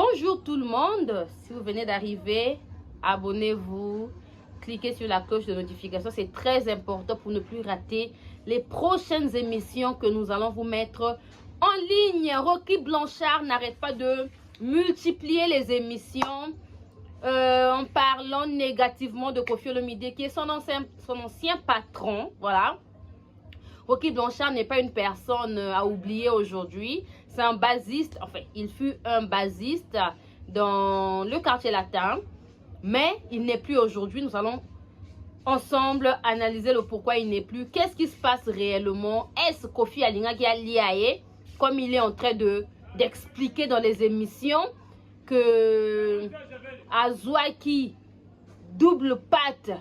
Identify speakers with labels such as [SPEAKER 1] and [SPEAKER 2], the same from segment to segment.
[SPEAKER 1] Bonjour tout le monde, si vous venez d'arriver, abonnez-vous, cliquez sur la cloche de notification, c'est très important pour ne plus rater les prochaines émissions que nous allons vous mettre en ligne. Rocky Blanchard n'arrête pas de multiplier les émissions en parlant négativement de Koffi Olomide qui est son ancien patron, voilà. Rocky Blanchard n'est pas une personne à oublier aujourd'hui. C'est un basiste, enfin, il fut un basiste dans le quartier latin, mais il n'est plus aujourd'hui. Nous allons ensemble analyser le pourquoi il n'est plus. Qu'est-ce qui se passe réellement? Est-ce Koffi Alinga qui a lié, comme il est en train d'expliquer dans les émissions, que Azouaki double patte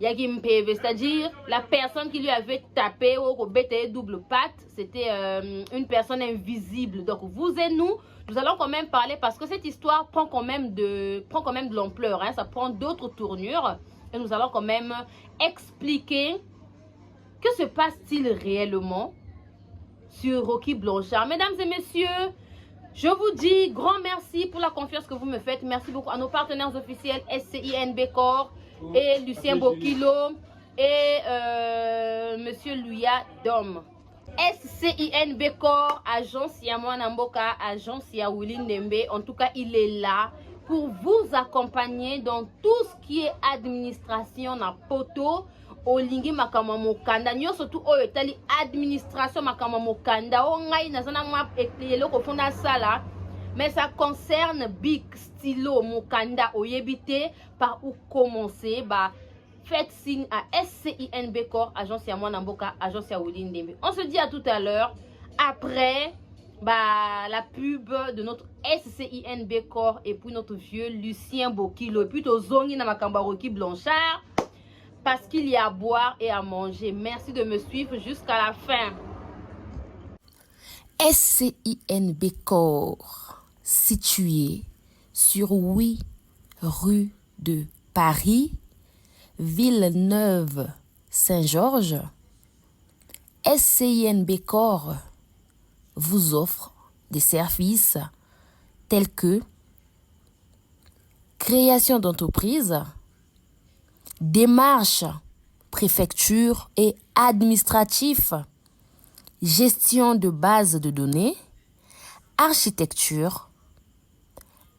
[SPEAKER 1] Yagim PV, c'est-à-dire la personne qui lui avait tapé au BTE double patte, c'était une personne invisible. Donc vous et nous allons quand même parler parce que cette histoire prend quand même de l'ampleur, hein, ça prend d'autres tournures et nous allons quand même expliquer que se passe-t-il réellement sur Rocky Blanchard. Mesdames et messieurs, je vous dis grand merci pour la confiance que vous me faites. Merci beaucoup à nos partenaires officiels SCINB Corps et Lucien Bokilo et Monsieur Luya Dom. SCINB Corps, agence Yamouana Mboka, agence Yaouli Nembe. En tout cas, il est là pour vous accompagner dans tout ce qui est administration na poto. Olingi makama mokanda nyo surtout etali administration makama mokanda o ngai nazana mwa eklelo ko fonda sala, mais ça concerne Big Stylo mokanda oyebité par où commencer. Bah faites signe à SCINB Corps, agence Yamouana Mboka, agence Yaouli Ndembe. On se dit à tout à l'heure après la pub de notre SCINB Corps et puis notre vieux Lucien Bokilo et puis Tozongi na makamba Rocky Blanchard, parce qu'il y a à boire et à manger. Merci de me suivre jusqu'à la fin.
[SPEAKER 2] SCINB Corps, situé sur 8 rue de Paris, Villeneuve-Saint-Georges. SCINB Corps vous offre des services tels que création d'entreprise, démarches, préfecture et administratif, gestion de bases de données, architecture,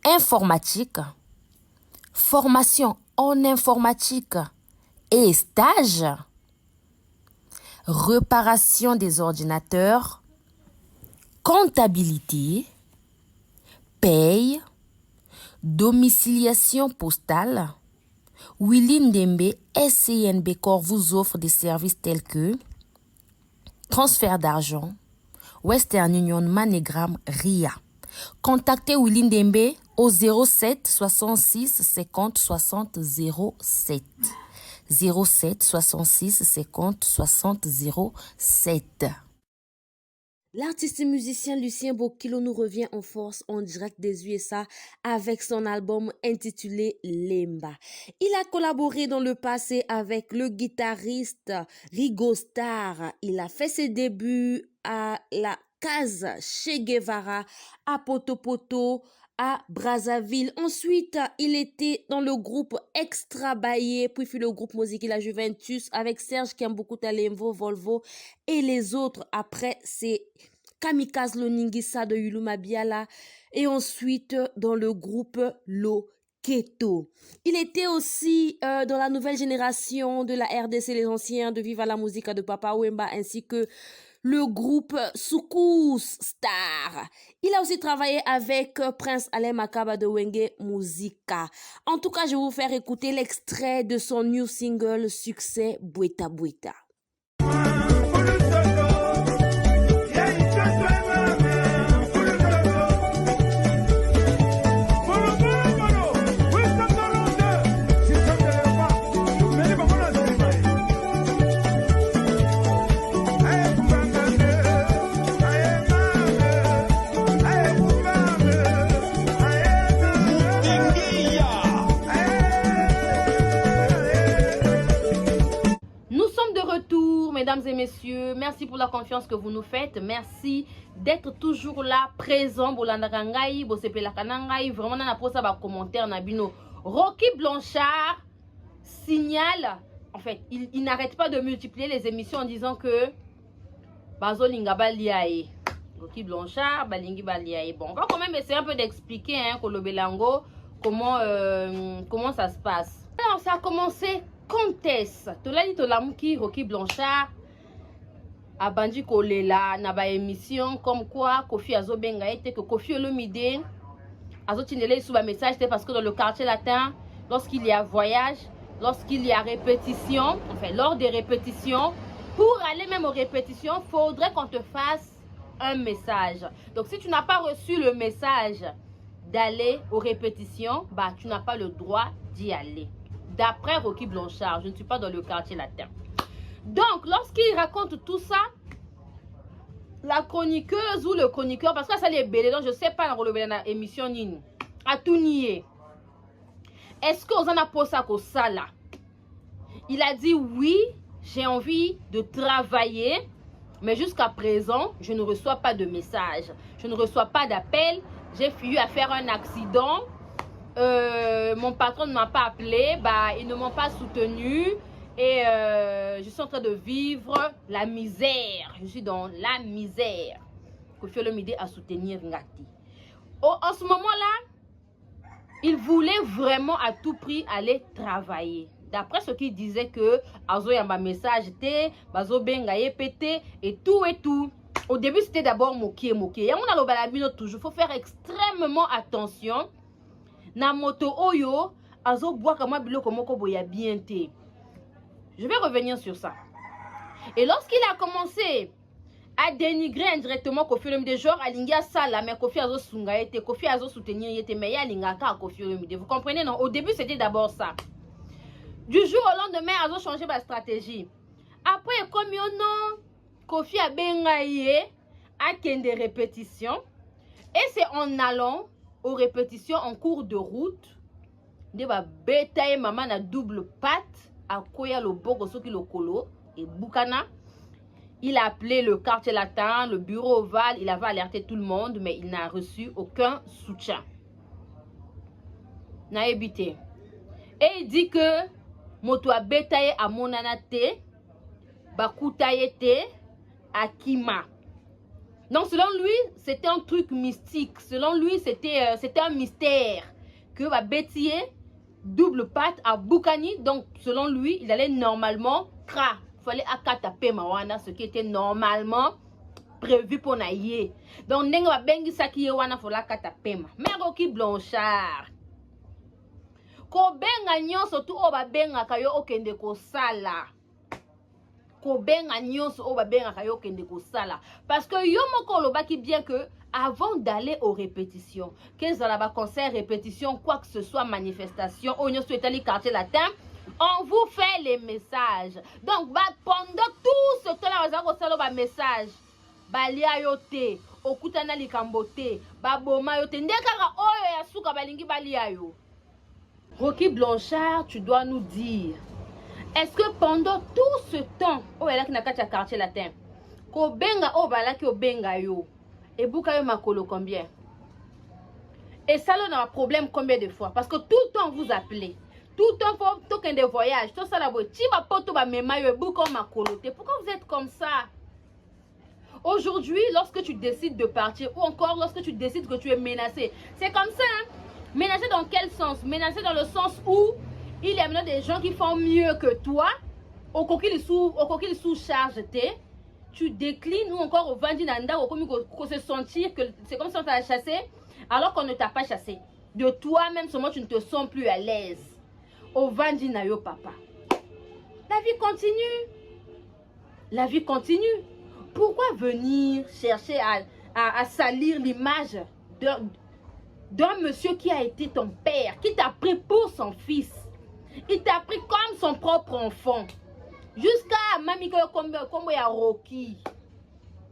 [SPEAKER 2] informatique, formation en informatique et stage, réparation des ordinateurs, comptabilité, paye, domiciliation postale. Willy Ndembe, SCINB Corps vous offre des services tels que transfert d'argent, Western Union, MoneyGram, RIA. Contactez Willy Ndembe au 07 66 50 60 07. 07 66 50 60 07. L'artiste et musicien Lucien Bokilo nous revient en force en direct des USA avec son album intitulé Lemba. Il a collaboré dans le passé avec le guitariste Rigo Starr. Il a fait ses débuts à la Casa Che Guevara, à Poto Poto, à Brazzaville. Ensuite, il était dans le groupe Extra Baye, puis fut le groupe Musique La Juventus avec Serge Kiamboukou Talemvo, Volvo et les autres. Après, c'est Kamikaze Loningisa de Yuluma Biala et ensuite dans le groupe Loketo. Il était aussi dans la nouvelle génération de la RDC, les anciens de Viva la Musica de Papa Wemba ainsi que le groupe Soukous Star. Il a aussi travaillé avec Prince Alain Makaba de Wenge Musica. En tout cas, je vais vous faire écouter l'extrait de son new single succès Bweta Bweta.
[SPEAKER 1] messieurs. Merci pour la confiance que vous nous faites. Merci d'être toujours là, présent. Bolandakangai, Bosepelakanangai. Vraiment, on a posé un commentaire. Nabino. Rocky Blanchard signale. En fait, il n'arrête pas de multiplier les émissions en disant que Bazo Lingaba Liae. Rocky Blanchard, Balingi Baliae. Bon, on va quand même essayer un peu d'expliquer, hein, Kolobelango, comment ça se passe. Alors, ça a commencé. Comtesse, tolali tolamuki Rocky Blanchard a bandi kolela na ba émission comme quoi Kofi Azobenga était que Kofi Olomide Azotinele sous ba message parce que dans le quartier latin, lorsqu'il y a voyage, lorsqu'il y a répétition, enfin lors des répétitions, pour aller même aux répétitions, faudrait qu'on te fasse un message. Donc si tu n'as pas reçu le message d'aller aux répétitions, bah tu n'as pas le droit d'y aller. D'après Rocky Blanchard, je ne suis pas dans le quartier latin. Donc, lorsqu'il raconte tout ça, la chroniqueuse ou le chroniqueur, parce que ça les belé, donc je ne sais pas dans l'émission Nini, a tout nié. Est-ce qu'on en a posé ça là? Il a dit oui, j'ai envie de travailler, mais jusqu'à présent, je ne reçois pas de message. Je ne reçois pas d'appel. J'ai eu à faire un accident. Mon patron ne m'a pas appelé, bah, ils ne m'ont pas soutenu et je suis en train de vivre la misère. Je suis dans la misère. Kofi Olomide à soutenir Ngati. En ce moment-là, il voulait vraiment à tout prix aller travailler. D'après ce qu'il disait que Azo yamba message te, Bazo benga yepete et tout et tout. Au début, c'était d'abord moqué. Et on a le balabino toujours. Il faut faire extrêmement attention. Na moto oyo azo bois kama biloko moko boya bien te. Je vais revenir sur ça. Et lorsqu'il a commencé à dénigrer indirectement Kofi Olomide, genre alingia sala mais Kofi azo sunga ete, Kofi azo soutenir ete, mais ya linga ka Kofi Olomide. Vous comprenez non? Au début c'était d'abord ça. Du jour au lendemain azo changé ma stratégie. Après comme yo non Kofi a bengaye à kende répétition et c'est en allant aux répétitions en cours de route, de ba betaye maman na double patte à koya le bogo soki le kolo et Bukana. Il a appelé le quartier latin, le bureau ovale, il avait alerté tout le monde, mais il n'a reçu aucun soutien. N'a évité. Et il dit que moto a betaye à monanate, bakutaye te, à Kima. Donc, selon lui, c'était un truc mystique. Selon lui, c'était un mystère. Que va bêtier double patte à Bukani. Donc, selon lui, il allait normalement cra. Il fallait akatape mawana, ce qui était normalement prévu pour naïe. Donc, nenga va bengi saki wana fola katapema. Mais Rocky Blanchard. Ko benga nyon surtout o ba benga kayo okende ko sala. Parce que yo moko lobaki bien que avant d'aller aux répétitions, qu'est-ce que concert, répétition, quoi que ce soit, manifestation, on y a quartier latin, on vous fait les messages. Donc pendant tout ce temps-là, on a un message. Balia yote, okutana likambote, baboma yote, ndekara oyo yasuka balingi balia yo. Rocky Blanchard, tu dois nous dire. Est-ce que pendant tout ce temps, oh elle a qui quartier latin, ko benga oh bala ki benga yo, et buka yo makolo combien? Et ça là on a un problème combien de fois? Parce que tout le temps vous appelez, tout le temps faut token de voyage, tout ça là bo ti ba poto ba mema yo buka makolo te. Pourquoi vous êtes comme ça? Aujourd'hui, lorsque tu décides de partir ou encore lorsque tu décides que tu es menacé, c'est comme ça. Hein? Menacé dans quel sens? Menacé dans le sens où il y a maintenant des gens qui font mieux que toi. Au coquille sous-charge, tu déclines ou encore au vendinanda, au commis se sentir que c'est comme si on t'a chassé alors qu'on ne t'a pas chassé. De toi-même seulement tu ne te sens plus à l'aise. Au vendinayo papa. La vie continue. La vie continue. Pourquoi venir chercher à salir l'image d'un monsieur qui a été ton père, qui t'a pris pour son fils? Il t'a pris comme son propre enfant. Jusqu'à Mami Kombo ya Rocky.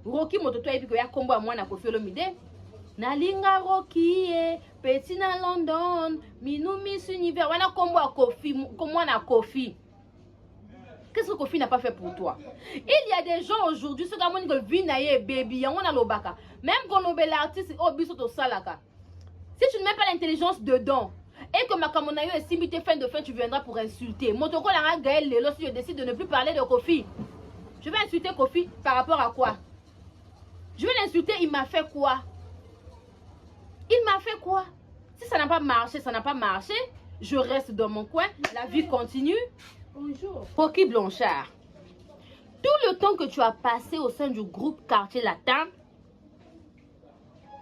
[SPEAKER 1] Rocky mototo ya biko ya Kombo à moi na Kofi Olomide. Nalinga Rocky petit na London, Minou Miss Univers. Wana Kombo à Kofi, comme moi na Kofi. Qu'est-ce que Kofi n'a pas fait pour toi? Il y a des gens aujourd'hui, ceux qui ont dit que Vinaye baby, on a l'obaka. Même quand on est l'artiste, au biso to salaka. Si tu ne mets pas l'intelligence dedans, et que ma camonayo est simité fin de fin, tu viendras pour insulter. Motoko la Gaël Lelo, si je décide de ne plus parler de Kofi, je vais insulter Kofi par rapport à quoi? Je vais l'insulter, il m'a fait quoi? Il m'a fait quoi? Si ça n'a pas marché, ça n'a pas marché. Je reste dans mon coin, la vie continue. Bonjour. Rocky Blanchard, tout le temps que tu as passé au sein du groupe Quartier Latin,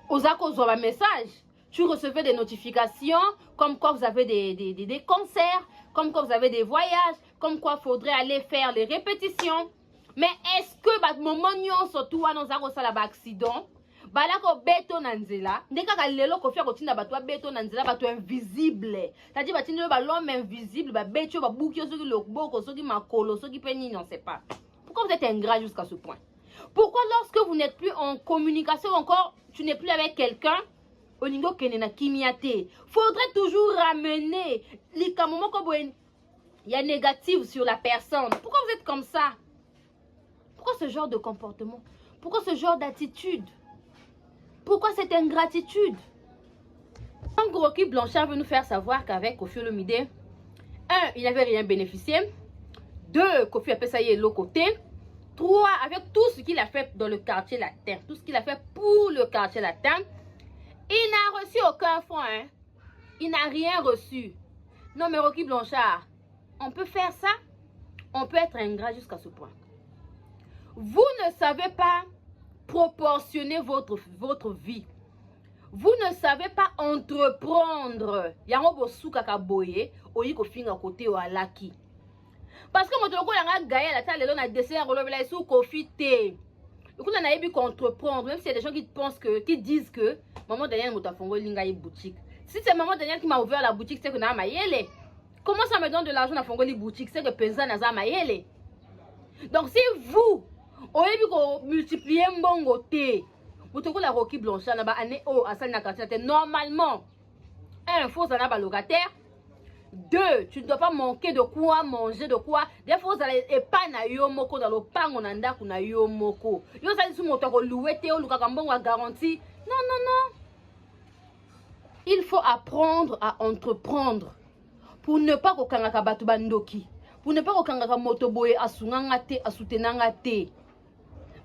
[SPEAKER 1] aux accords un message, tu recevais des notifications comme quoi vous avez des concerts, comme quoi vous avez des voyages, comme quoi il faudrait aller faire les répétitions. Mais est-ce que moment surtout à nos accident? Balako beto nanzela ndeka ka lelo ko fia ko tinda batwa beto nanzela bato invisible tadi batinde ba l'homme invisible ba beto ba bukio soki lokboko soki makolo soki penini on sait pas. Pourquoi vous êtes ingrat jusqu'à ce point? Pourquoi lorsque vous n'êtes plus en communication encore, tu n'es plus avec quelqu'un au niveau kenena kimiate, faudrait toujours ramener les moments comme il y a négatif sur la personne. Pourquoi vous êtes comme ça? Pourquoi ce genre de comportement? Pourquoi ce genre d'attitude? Pourquoi cette ingratitude? Donc, Rocky Blanchard veut nous faire savoir qu'avec Kofi Olomide, 1, il n'avait rien bénéficié. 2, Kofi a fait ça y est l'autre côté. 3, avec tout ce qu'il a fait dans le quartier latin, tout ce qu'il a fait pour le quartier latin, il n'a reçu aucun fonds. Hein? Il n'a rien reçu. Non, mais Rocky Blanchard, on peut faire ça? On peut être ingrat jusqu'à ce point. Vous ne savez pas proportionner votre vie. Vous ne savez pas entreprendre. Yango bosuka ka boye, oyi ko finga côté o alaki. Parce que motoko yanga gaye la tale na dessert rolobela sou Kofi té. Vous n'avez pas entreprendre, même si y a des gens qui disent que maman Daniel motafongo linga yi boutique. Si c'est maman Daniel qui m'a ouvert la boutique, c'est que na mayele. Comment ça me donne de l'argent na fongo li boutique, c'est que penza na za mayele. Donc si vous multiplier mbongo te, vous la Rocky Blanchard na ba année o asal na quartier normalement. 1, faut ça na ba locataire. 2, tu ne dois pas manquer de quoi manger, de quoi. Des fois vous allez pas na yo moko dans le pango na ndaku na yo moko. Yo ça sous moto ko louer te o lukaka mbongo garantie. Non non non. Il faut apprendre à entreprendre pour ne pas ko kangaka batu bandoki. Pour ne pas ko kangaka moto boye asunganga te asutenanga te.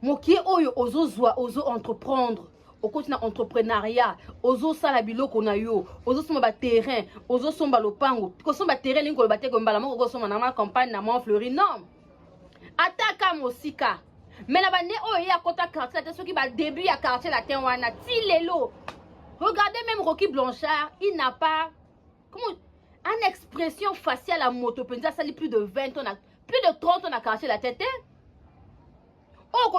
[SPEAKER 1] Mokie oyo ozo zwa ozo entreprendre au côté na entrepreneuriat ozo sala biloko na yo ozo soma ba terrain ozo somba lopango ko somba terrain lingo lo bateko mbala moko ko soma na ma campagne na Montfleury non ataka mosika mais la bande oyo ya kota quartier la soki ba début ya quartier latin wana ti lelo. Regardez même Rocky Blanchard, il n'a pas comment une expression faciale à moto penza sali plus de 20 ans plus de 30 ans na quartier la tête. Oh,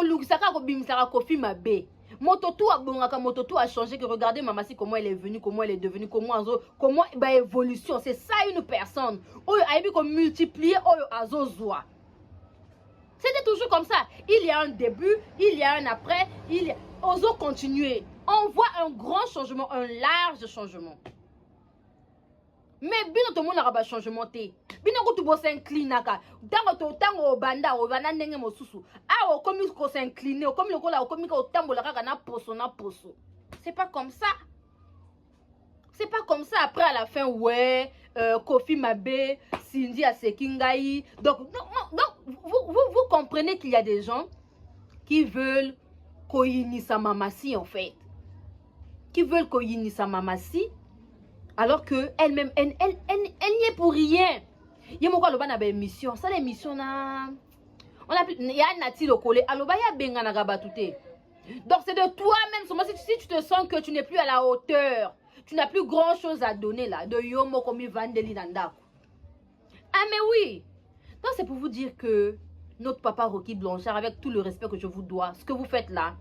[SPEAKER 1] Kofi Mabe. Mototou a bongaka, mototou a changé. Que regardez Mamasi comment elle est venue, comment elle est devenue, comment bah, évolution. C'est ça une personne. Oh, aibi qu'on multiplie, oh, azozwa. C'était toujours comme ça. Il y a un début, il y a un après, il y a... Ozo continuer. On voit un grand changement, un large changement. Mais bino to mona raba changement te. Bino ko to bo s'inclinaka. Tango banda o bana ndenge mosusu. Ah o komi ko s'incliner, o komi lokola o komi ko tambola kaka na poso. C'est pas comme ça. C'est pas comme ça après à la fin ouais Kofi Mabe, Cindy Asekingai. Donc vous comprenez qu'il y a des gens qui veulent koyini sa mamasi en fait. Qui veulent koyini sa mamasi. Alors que elle-même, elle n'y est pour rien. Il y a beaucoup de émission. Ça l'émission là. On a il y a Nati le collé. Alors il y a Bengana Gabatouté. Donc c'est de toi-même. Si tu te sens que tu n'es plus à la hauteur, tu n'as plus grand chose à donner là. De Yomo comme Vandeli Nanda. Ah mais oui. Donc c'est pour vous dire que notre papa Rocky Blanchard, avec tout le respect que je vous dois, ce que vous faites là,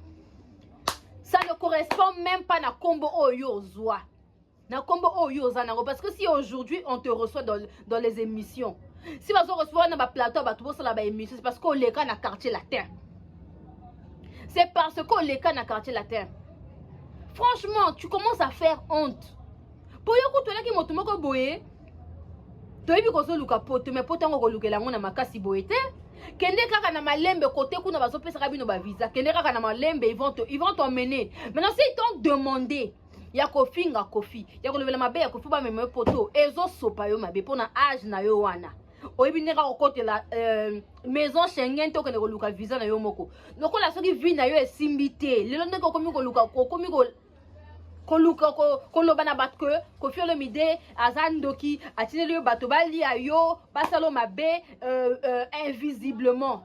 [SPEAKER 1] ça ne correspond même pas à Combo Oyo Zoa. Parce que si aujourd'hui on te reçoit dans les émissions, si on reçoit dans le plateau, c'est parce qu'on est dans le quartier latin. C'est parce qu'on est dans le quartier latin. Franchement, tu commences à faire honte. Pour yo ko qui moto moko boye, to yebi ko zo luka pote, mais pote ngo ko lukela ngona makasi boye te. Kende kaka na malembe côté kuna bazo pesa kabino ba visa. Kende kaka na malembe ils vont t'emmener. Maintenant si ils t'ont demandé ya kofinga kofi, ya kolevela mabe ya kofi ba meme poto, ezo sopa yo mabe pona âge na yo wana. Oyebi neka kokote la maison Schengen to kende koluka visa na yo moko. Noko la soki vi na yo esimbi te. Lelo ndeko komi koluka komi koluka koloba na bato ke Koffi Olomide azandoki atineli yo bato bali ayo basalo mabe invisiblement.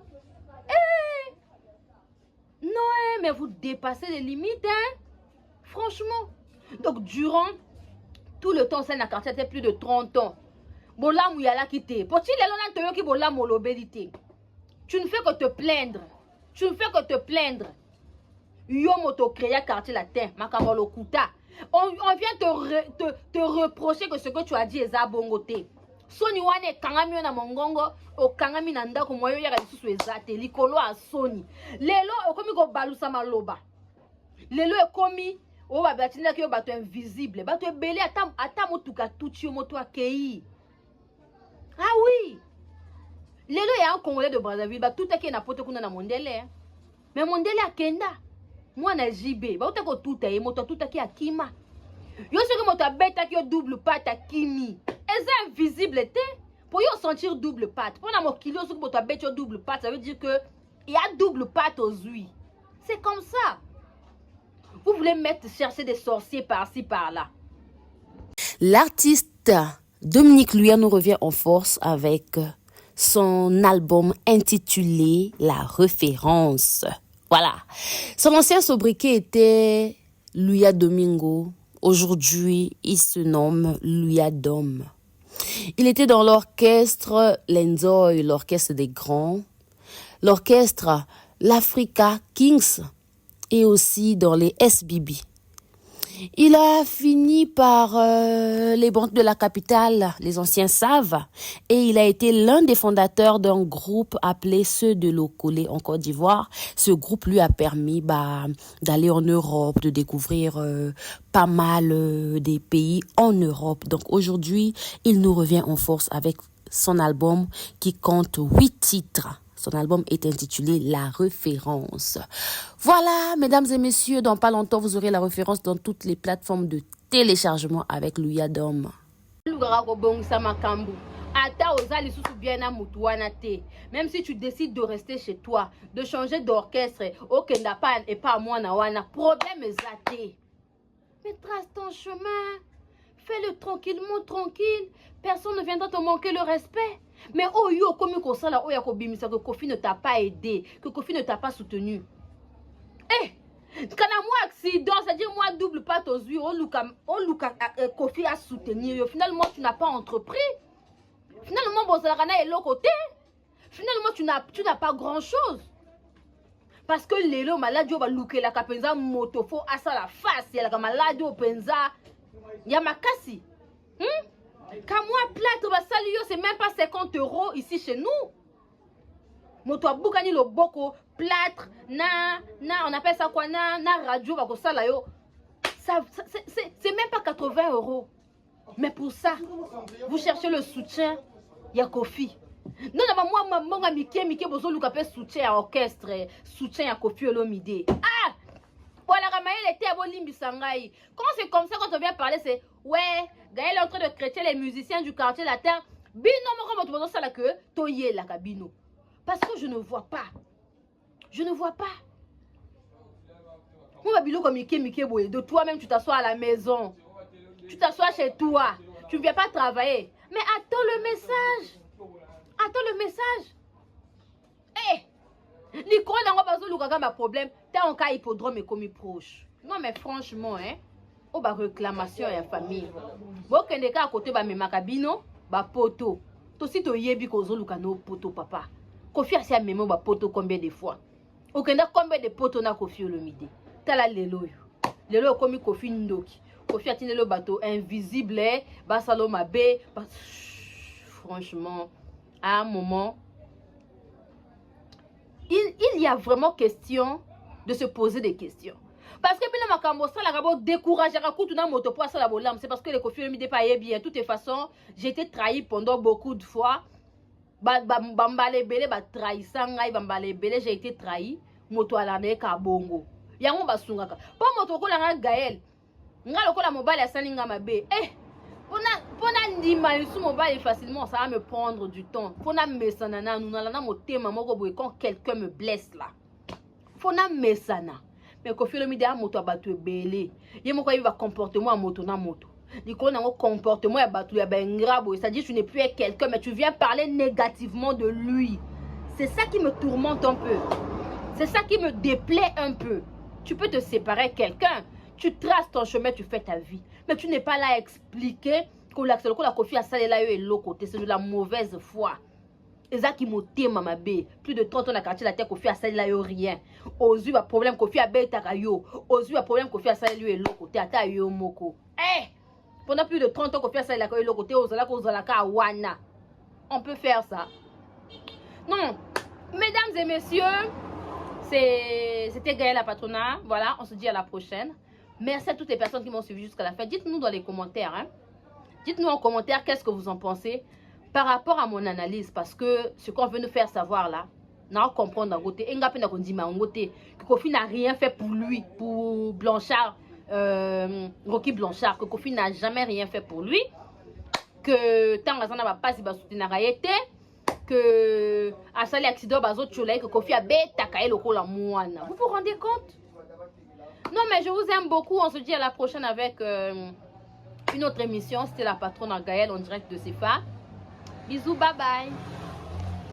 [SPEAKER 1] Non, mais vous dépassez les limites, hein? Franchement. Donc, durant tout le temps, ça n'a quartier, c'était plus de 30 ans. Bola mouyala kite. Poti lelona toyo ki bola molobelite. Tu ne fais que te plaindre. Tu ne fais que te plaindre. Yo moto créa quartier latin. Makamolo kuta. On vient te reprocher que ce que tu as dit est abongoté. Soni wane kangami na mongongo o kangami na ndako moyo ya lisusu ezate likolo a soni. Lelo okomi ko balusa maloba. Lelo ekomi o ba batinda ki yo bato invisible. Bato ebele ata motuka tuchi yo moto akei. Ah oui. Lelo ya un Congolais de Brazzaville ba tout aki na poto kuna na mondele. Mais mondele akenda. Moi na JB, ba utako tuta ye moto tuta ki akima. Yo soki moto abeta ki yo double patte akimi. Est invisible te pour yo sentir double patte. Pour na mokili yo soki moto abeta yo double patte, ça veut dire que il y a double patte aux huiles. C'est comme ça. Vous voulez chercher des sorciers par-ci par-là.
[SPEAKER 2] L'artiste Dominique Luya nous revient en force avec son album intitulé La Référence. Voilà. Son ancien sobriquet était Luya Domingo. Aujourd'hui, il se nomme Luya Dom. Il était dans l'orchestre Lenzoy, l'orchestre des grands, l'orchestre l'Africa Kings et aussi dans les SBB. Il a fini par les banques de la capitale, les anciens savent, et il a été l'un des fondateurs d'un groupe appelé Ceux de Lokole en Côte d'Ivoire. Ce groupe lui a permis d'aller en Europe, de découvrir pas mal des pays en Europe. Donc aujourd'hui, il nous revient en force avec son album qui compte 8 titres. Son album est intitulé La Référence. Voilà, mesdames et messieurs, dans pas longtemps, vous aurez la référence dans toutes les plateformes de téléchargement avec Luya Dom.
[SPEAKER 1] Même si tu décides de rester chez toi, de changer d'orchestre, ok, n'a pas et pas moi na wana, problème est zaté. Mais trace ton chemin, fais-le tranquillement, tranquille. Personne ne viendra te manquer le respect. Mais oh yo, comme ko sala oh ya ko bimisa que Koffi ne t'a pas aidé, que Koffi ne t'a pas soutenu. Eh, quand moi accident, c'est-à-dire moi double patte aux yeux, oh Luka Koffi a soutenu. Finalement tu n'as pas entrepris. Finalement Bozalakana est l'autre côté. Finalement tu n'as pas grand-chose. Parce que lelo maladi va luke la kapenza moto fo asa la face, ya la maladi au penza. Ya makasi. Quand moi plâtre basalio c'est même pas 50 € ici chez nous. Moto boukani le boko plâtre na on appelle ça quoi na radio va kosala yo. C'est même pas 80 €. Mais pour ça, vous cherchez le soutien ya Koffi. Non moi monga mike bozo luka pe soutien à orchestre, soutien à Koffi Olomide. Ah! Voilà, Ramaël était à Bolimbi Sangaï. Quand c'est comme ça, quand on vient parler, c'est ouais, Gaël est en train de crêter les musiciens du quartier latin. Bino, moi, comme tu ça la queue, toye la cabino. Parce que je ne vois pas. Je ne vois pas. Moi, Babilo, comme Mike, de toi-même, tu t'assois à la maison. Tu t'assois chez toi. Tu ne viens pas travailler. Mais attends le message. Attends le message. Hé! L'icône n'a pas de problème. T'es en cas hippodrome et commis proche. Non, mais franchement, hein. Oh, bah, réclamation et famille. Bon, quand on est à côté, bah, mes macabino, bah, poto. Toi aussi, tu yebi kozo lukano poto, papa. Koffi a si à mémo, bah, poto combien de fois. Au Kenya, combien de potos na Koffi Olomide. T'as la lelo. Lelo, comme Koffi Ndoki. Koffi a tenu le bateau invisible, bah, saloma bé. Bah, franchement, à un moment. Il y a vraiment question de se poser des questions. Parce que bien makambo ça la rabo décourager à coup na moto pour ça la bolam, c'est parce que les Koffi Olomide pas bien. De toutes les façons, j'ai été trahi pendant beaucoup de fois. bambale belé ba trahissa ngai bambale belé j'ai été trahi moto alane ka bongo yango basungaka po moto ko la Gaël nga lokola mobile asali nga mabe pona ndima isu mobile facilement ça va me prendre du temps pona mesana na nous na motema moko boye quand quelqu'un me blesse là pona mesana mais ko filo mi de moto abatu ebele ye moko yiba comportement moto na moto Diko nango comportement ya batu ya bengra boy, c'est-à-dire tu n'es plus avec quelqu'un mais tu viens parler négativement de lui. C'est ça qui me tourmente un peu. C'est ça qui me déplaît un peu. Tu peux te séparer de quelqu'un, tu traces ton chemin, tu fais ta vie, mais tu n'es pas là à expliquer que la Kofi a salé là et l'autre côté, c'est de la mauvaise foi. Et ça qui m'ôte ma bé, plus de 30 ans dans quartier la terre Kofi a salé là rien. Aux yeux un problème Kofi a bé takayo, aux yeux un problème Kofi a salé lui et l'autre côté ata yo moko. Pendant plus de 30 ans, qu'on fait ça, il a le côté aux wana. On peut faire ça. Non, mesdames et messieurs, c'était Gaël la patronat. Voilà, on se dit à la prochaine. Merci à toutes les personnes qui m'ont suivi jusqu'à la fin. Dites-nous dans les commentaires. Hein. Dites-nous en commentaire qu'est-ce que vous en pensez par rapport à mon analyse. Parce que ce qu'on veut nous faire savoir là, on comprendre d'un côté. Que Kofi n'a rien fait pour lui, pour Blanchard. Rocky Blanchard, que Kofi n'a jamais rien fait pour lui, que tant que ça n'a pas si soutenir que à ça l'accident bazo tcholay que Kofi a bêta kaé le la moine. Vous vous rendez compte? Non mais je vous aime beaucoup. On se dit à la prochaine avec une autre émission. C'était la patronne Gaël en direct de CFA. Bisous, bye bye.